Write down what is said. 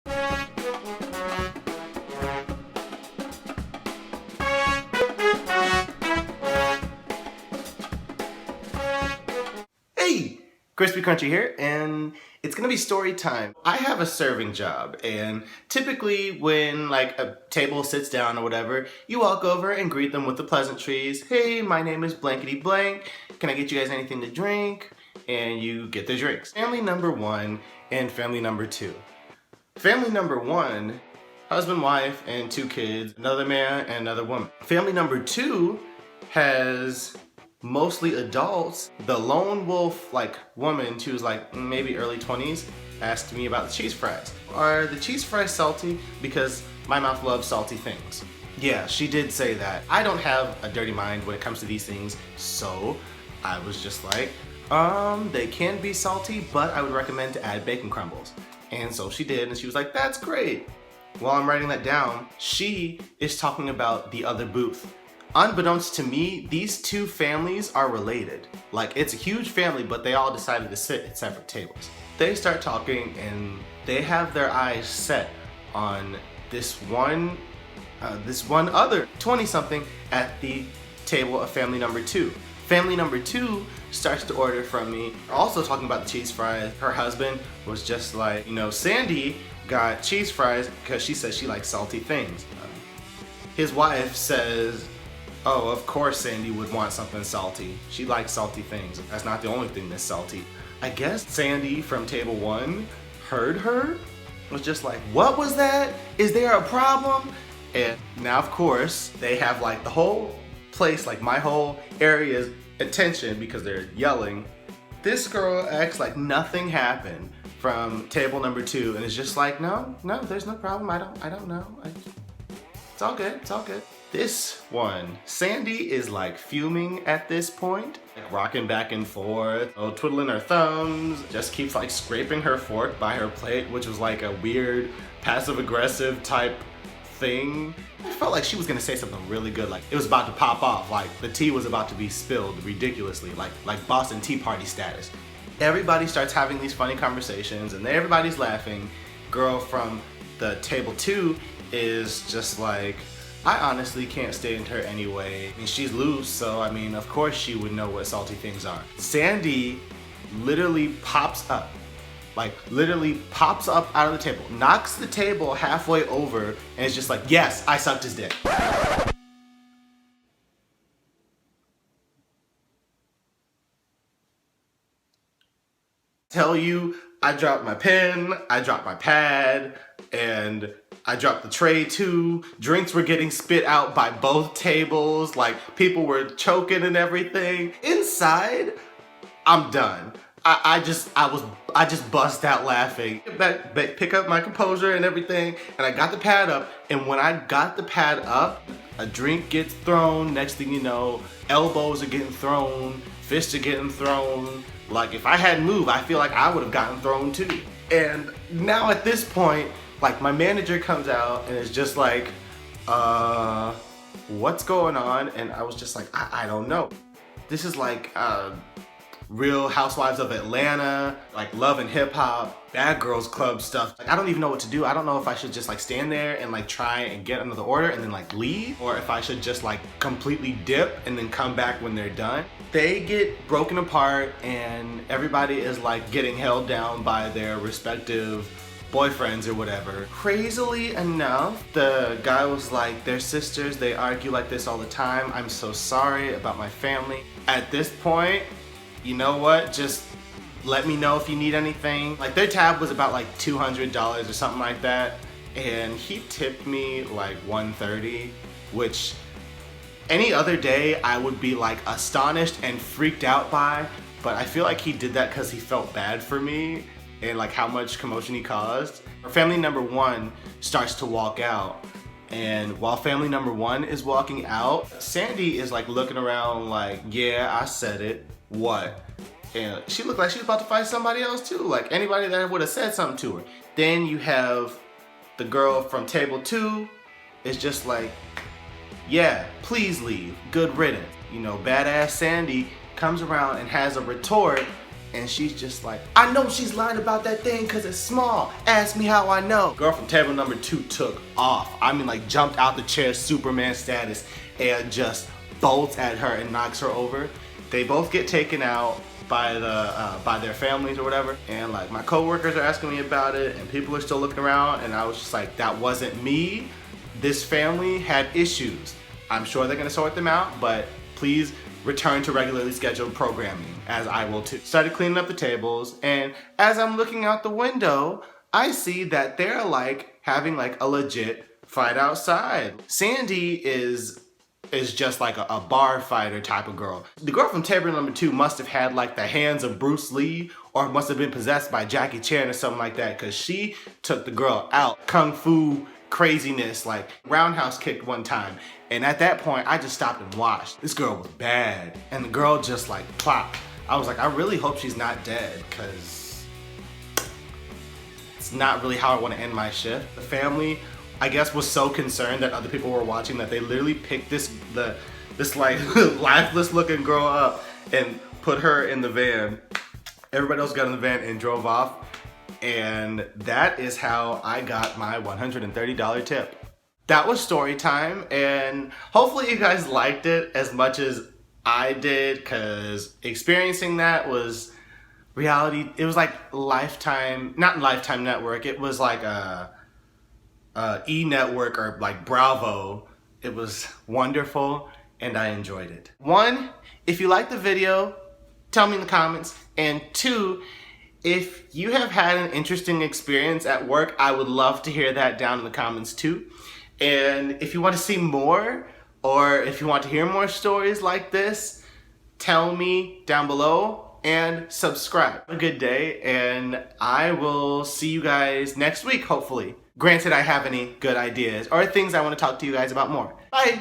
Hey, Crispy Crunchy here, and it's gonna be story time. I have a serving job, and typically when like a table sits down or whatever, you walk over and greet them with the pleasantries. Hey, my name is blankety blank. Can I get you guys anything to drink? And you get the drinks. Family number one and family number two. Family number one, husband, wife, and two kids, another man and another woman. Family number two has mostly adults. The lone wolf woman, she was like maybe early 20s, asked me about the cheese fries. Are the cheese fries salty? Because my mouth loves salty things. Yeah, she did say that. I don't have a dirty mind when it comes to these things, so I was just like, they can be salty, but I would recommend to add bacon crumbles. And so she did, and she was like, that's great. While I'm writing that down, she is talking about the other booth. Unbeknownst to me, these two families are related. Like, it's a huge family, but they all decided to sit at separate tables. They start talking and they have their eyes set on this one other 20-something at the table of family number two. Family number two starts to order from me, also talking about the cheese fries. Her husband was just like, Sandy got cheese fries because she says she likes salty things. His wife says, oh, of course Sandy would want something salty. She likes salty things. That's not the only thing that's salty. I guess Sandy from table one heard her, was just like, what was that? Is there a problem? And now, of course, they have the whole place, my whole area's attention because they're yelling. This girl acts like nothing happened from table number two and is just like, no, there's no problem. I don't know. It's all good. It's all good. This one, Sandy is fuming at this point, rocking back and forth, twiddling her thumbs, just keeps scraping her fork by her plate, which was a weird passive-aggressive type thing. I felt like she was gonna say something really good, it was about to pop off, the tea was about to be spilled ridiculously, like Boston Tea Party status. Everybody starts having these funny conversations and everybody's laughing. Girl from the table two is just like, I honestly can't stand her anyway. She's loose, so of course she would know what salty things are. Sandy literally pops up. Literally pops up out of the table, knocks the table halfway over, and is just like, yes, I sucked his dick. Tell you, I dropped my pen, I dropped my pad, and I dropped the tray too. Drinks were getting spit out by both tables. People were choking and everything. Inside, I'm done. I just bust out laughing. Pick up my composure and everything, and I got the pad up, and when I got the pad up, a drink gets thrown. Next thing you know, elbows are getting thrown, fists are getting thrown. If I hadn't moved, I feel like I would have gotten thrown too. And now at this point, my manager comes out and is just like, what's going on? And I was just like, I don't know. This is Real Housewives of Atlanta, Love and Hip Hop, Bad Girls Club stuff. I don't even know what to do. I don't know if I should just stand there and try and get another order and then leave, or if I should just completely dip and then come back when they're done. They get broken apart and everybody is getting held down by their respective boyfriends or whatever. Crazily enough, the guy was like, they're sisters, they argue like this all the time. I'm so sorry about my family. At this point, you know what? Just let me know if you need anything. Their tab was about $200 or something like that. And he tipped me $130, which any other day I would be astonished and freaked out by. But I feel like he did that because he felt bad for me and how much commotion he caused. Family number one starts to walk out. And while family number one is walking out, Sandy is looking around yeah, I said it. What? And she looked like she was about to fight somebody else too, anybody that would have said something to her. Then you have the girl from table two is just yeah, please leave, good riddance. Badass Sandy comes around and has a retort And she's just like, I know she's lying about that thing because it's small. Ask me how I know. Girl from table number 2 took off. I mean, like, jumped out the chair, Superman status, and just bolts at her and knocks her over. They both get taken out by their families or whatever. And like, my coworkers are asking me about it, and people are still looking around. And I was just like, that wasn't me. This family had issues. I'm sure they're gonna sort them out, but please return to regularly scheduled programming, as I will too. Started cleaning up the tables, and as I'm looking out the window, I see that they're like having like a legit fight outside. Sandy is just like a bar fighter type of girl. The girl from table number 2 must have had like the hands of Bruce Lee, or must have been possessed by Jackie Chan or something like that, because she took the girl out. Kung Fu craziness, like roundhouse kicked one time. And at that point, I just stopped and watched. This girl was bad. And the girl just like plopped. I was like, I really hope she's not dead, because it's not really how I want to end my shift. The family, I guess, was so concerned that other people were watching that they literally picked this like lifeless looking girl up and put her in the van. Everybody else got in the van and drove off. And that is how I got my $130 tip. That was story time, and hopefully you guys liked it as much as I did, because experiencing that was reality. It was like Lifetime, not Lifetime Network, it was like a E! Network or like Bravo. It was wonderful, and I enjoyed it. 1, if you liked the video, tell me in the comments. And 2, if you have had an interesting experience at work, I would love to hear that down in the comments too. And if you want to see more, or if you want to hear more stories like this, tell me down below and subscribe. Have a good day, and I will see you guys next week, hopefully. Granted, I have any good ideas or things I want to talk to you guys about more. Bye!